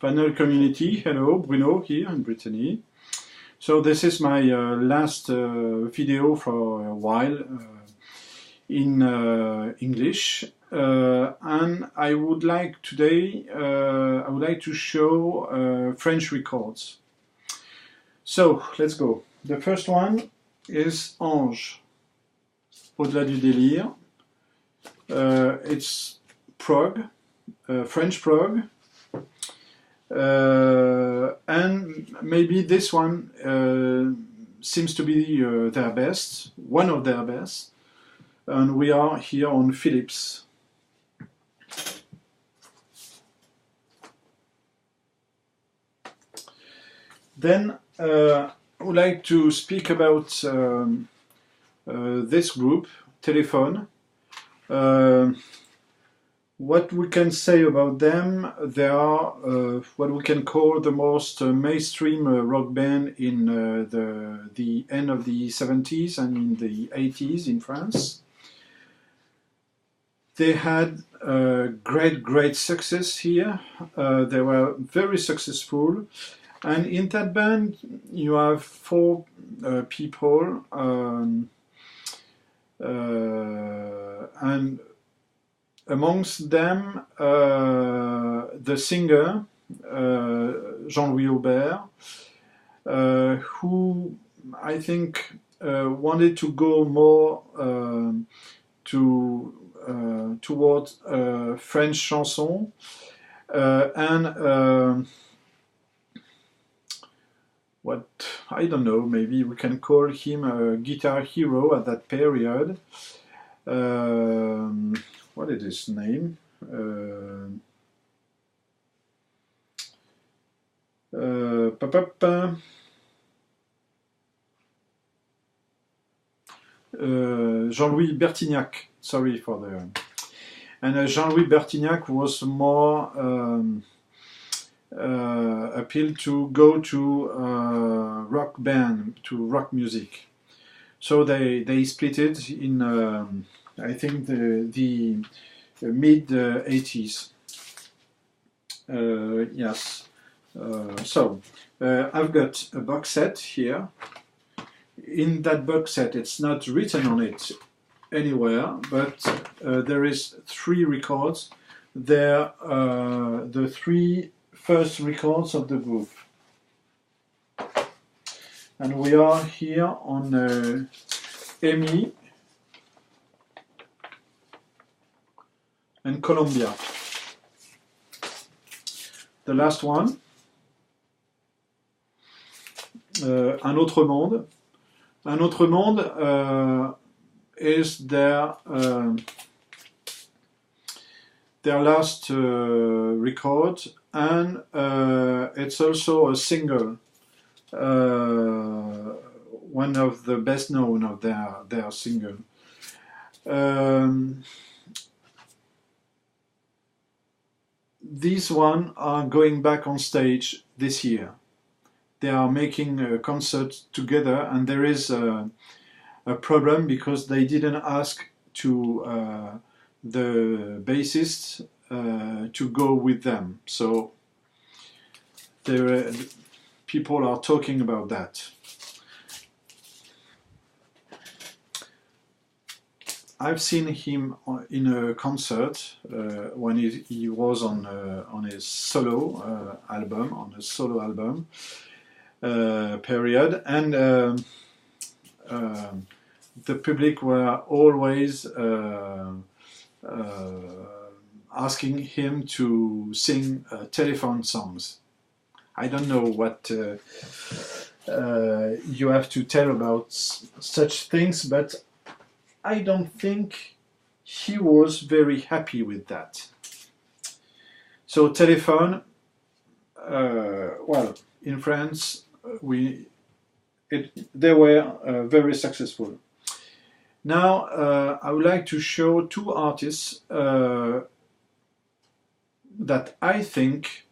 panel community. Hello, Bruno here in Brittany. So this is my last video for a while in English, and I would like today to show French records. So let's go. The first one is Ange, Au-delà du délire. It's Prague, French Prague. And maybe this one seems to be their best, one of their best, and we are here on Philips. Then I would like to speak about this group, Telephone. What we can say about them, they are what we can call the most mainstream rock band in the end of the 70s and in the 80s in France. They had great success here. They were very successful. And in that band, you have four people, and amongst them, the singer, Jean-Louis Aubert, who I think wanted to go more towards French chanson, and what, I don't know, maybe we can call him a guitar hero at that period. What is his name? Jean-Louis Bertignac. Sorry for the... And Jean-Louis Bertignac was more appealed to go to rock band, to rock music. So they split it in... I think the mid 80s. Yes. So I've got a box set here. In that box set, it's not written on it anywhere, but there is 3 records. They're the 3 first records of the group, and we are here on EMI and Columbia. The last one, Un autre monde. Un autre monde is their last record, and it's also a single, one of the best known of their single. These one are going back on stage this year. They are making a concert together, and there is a problem because they didn't ask to the bassist to go with them. So people are talking about that. I've seen him in a concert when he was on his solo album, period, and the public were always asking him to sing telephone songs. I don't know what you have to tell about such things, but I don't think he was very happy with that. So telephone, well, in France, they were very successful. Now I would like to show 2 artists that I think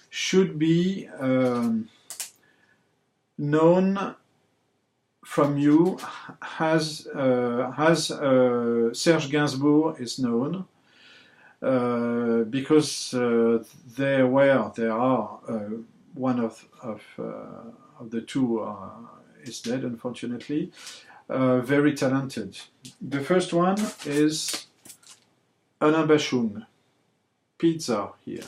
should be known from you as Serge Gainsbourg is known, because they are one of the two is dead, unfortunately. Very talented. The first one is Alain Bashung, Pizza here.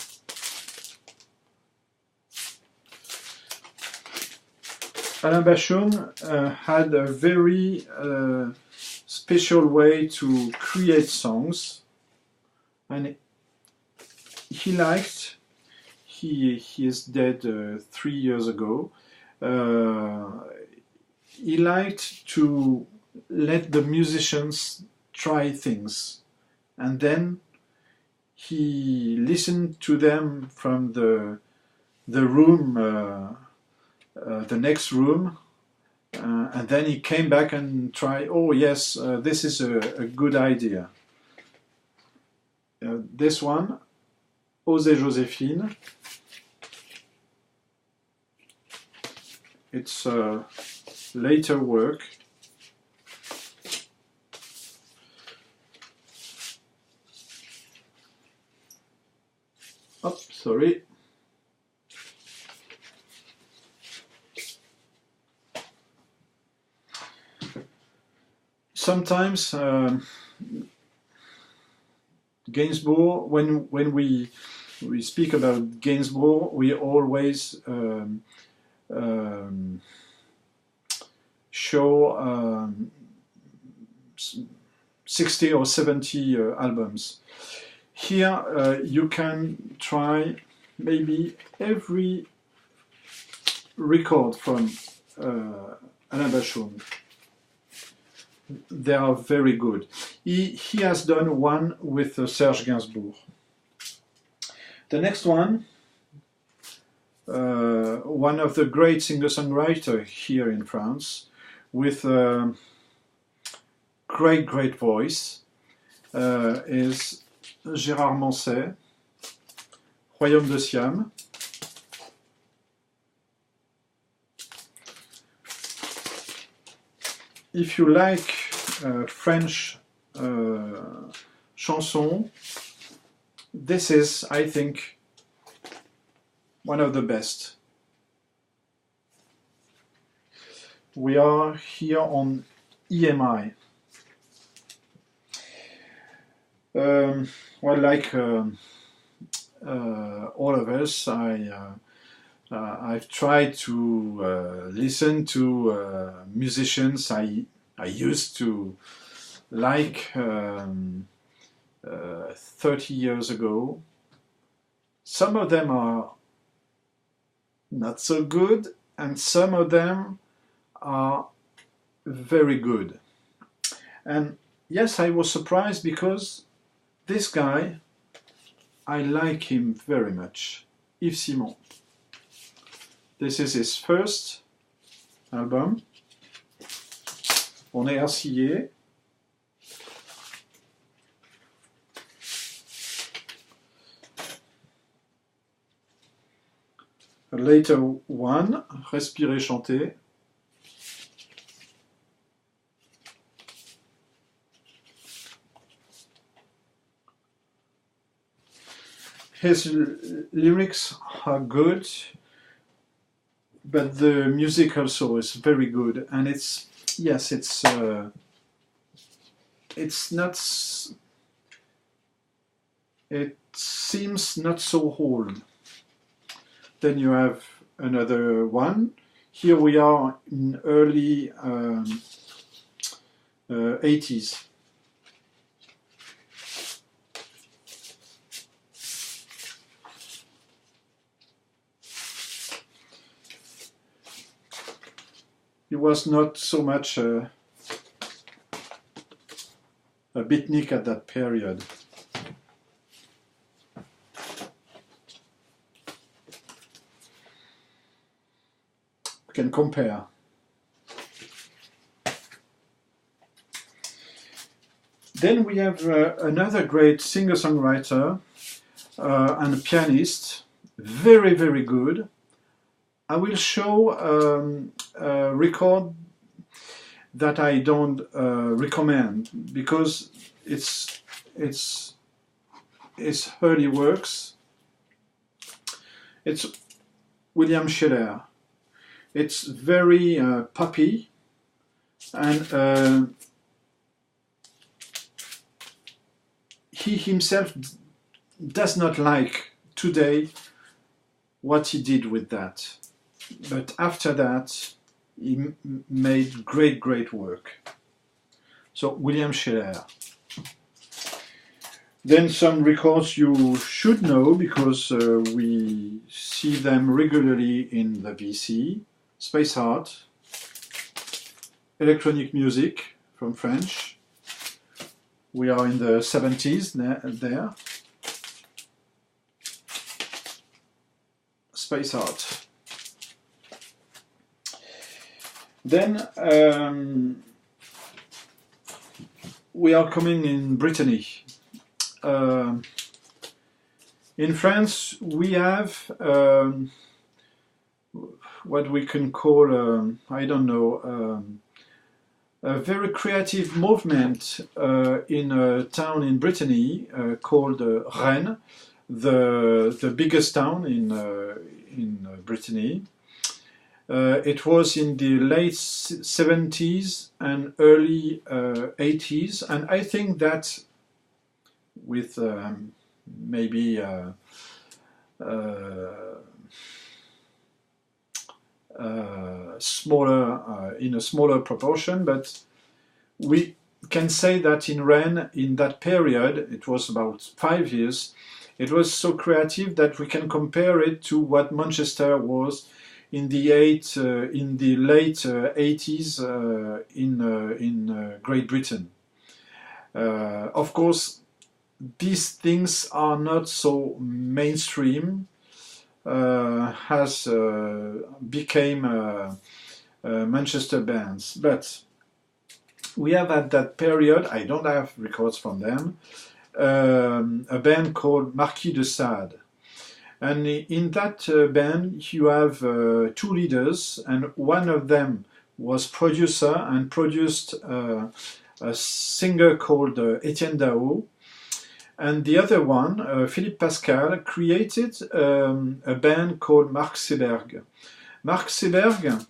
Alain Bashung had a very special way to create songs, and he is dead 3 years ago. He liked to let the musicians try things, and then he listened to them from the room, the next room, and then he came back and tried. Oh yes, this is a good idea. This one, Osez Joséphine. It's later work. Oh, sorry. Sometimes Gainsbourg, when we speak about Gainsbourg, we always show 60 or 70 albums. Here you can try maybe every record from Alain Bashung. They are very good. He has done one with Serge Gainsbourg. The next one, one of the great singer-songwriters here in France, with a great voice, is Gérard Manset, Royaume de Siam. If you like French chanson, this is, I think, one of the best. We are here on EMI. Well, like all of us, I've tried to listen to musicians I used to like 30 years ago. Some of them are not so good, and some of them are very good. And yes, I was surprised because this guy, I like him very much. Yves Simon. This is his first album. On est Arcillé. A later one, Respirer, chanter. His lyrics are good, but the music also is very good, and it's not. It seems not so old. Then you have another one. Here we are in early 80s. He was not so much a beatnik at that period. We can compare. Then we have another great singer-songwriter and a pianist, very good. I will show a record that I don't recommend because it's his early works. It's William Scheller. It's very poppy, and he himself does not like today what he did with that. But after that, he made great work. So William Scheller. Then some records you should know because we see them regularly in the VC. Space Art, electronic music from French. We are in the 70s there. Space Art. Then we are coming in Brittany. In France, we have what we can call, I don't know, a very creative movement in a town in Brittany called Rennes, the biggest town in Brittany. It was in the late 70s and early 80s, and I think that with maybe smaller in a smaller proportion, but we can say that in Rennes, in that period, it was about 5 years, it was so creative that we can compare it to what Manchester was in the late 80s in Great Britain. Of course, these things are not so mainstream as became Manchester bands, but we have at that period, I don't have records from them, a band called Marquis de Sade. And in that band you have two leaders, and one of them was producer and produced a singer called Etienne Dao. And the other one, Philippe Pascal, created a band called Marc Seberg. Marc Seberg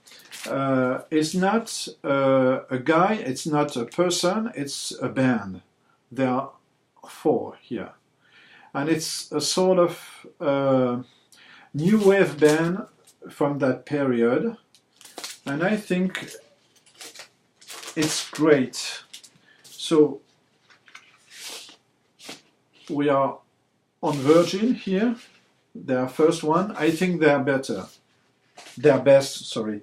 is not a guy, it's not a person, it's a band. There are four here. And it's a sort of new wave band from that period. And I think it's great. So we are on Virgin here, their first one. I think they are better. Their best, sorry.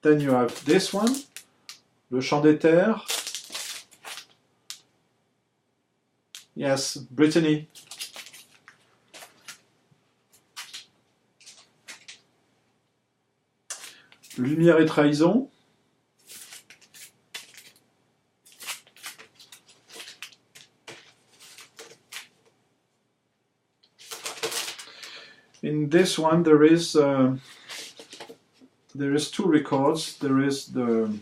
Then you have this one, Le Chant des Terres. Yes, Brittany. Lumière et trahison. In this one there is two records. There is the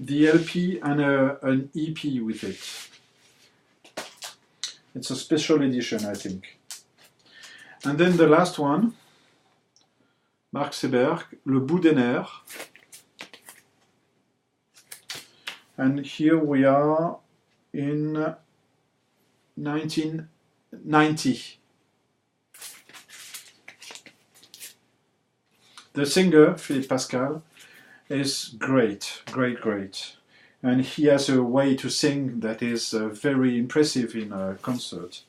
LP and an EP with it. It's a special edition, I think. And then the last one, Marc Seberg, Le Bout des Nerfs. And here we are in 1990. The singer, Philippe Pascal, is great. And he has a way to sing that is very impressive in a concert.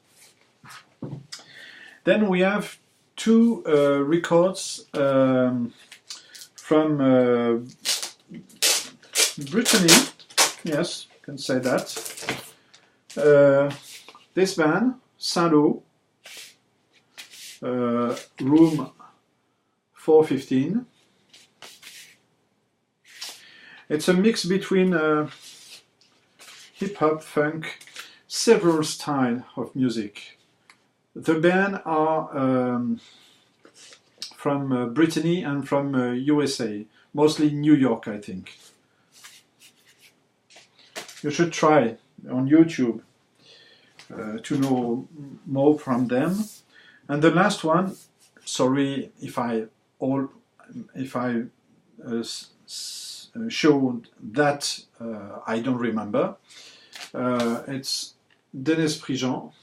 Then we have two records from Brittany. Yes, you can say that. This band, Saint-Lô, Room 415. It's a mix between hip-hop, funk, several styles of music. The band are from Brittany and from USA, mostly New York, I think. You should try on YouTube to know more from them. And the last one, sorry if I showed that I don't remember. It's Dennis Prigent.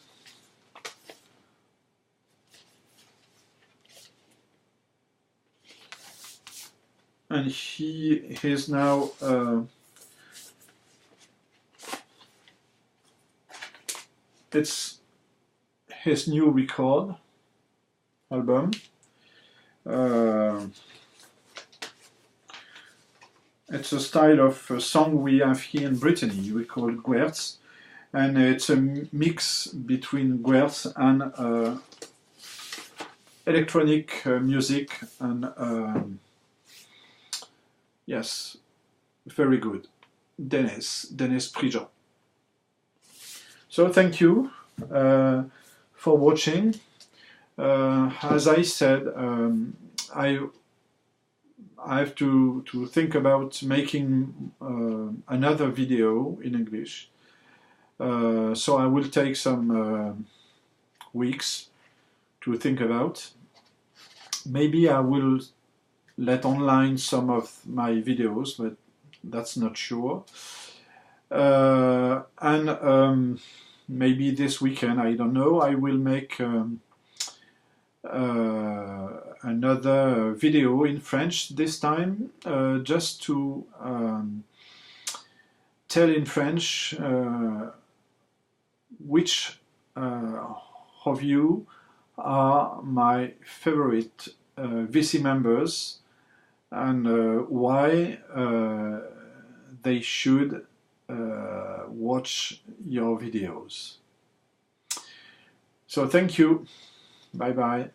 And he is now it's his new record album. It's a style of song we have here in Brittany. We call it guerts, and it's a mix between guerts and electronic music, and yes, very good. Dennis Prigent. So thank you for watching. As I said, I have to think about making another video in English. So I will take some weeks to think about. Maybe I will let online some of my videos, but that's not sure. And maybe this weekend, I don't know, I will make another video in French this time, just to tell in French which of you are my favorite VC members, and why they should watch your videos. So thank you. Bye bye.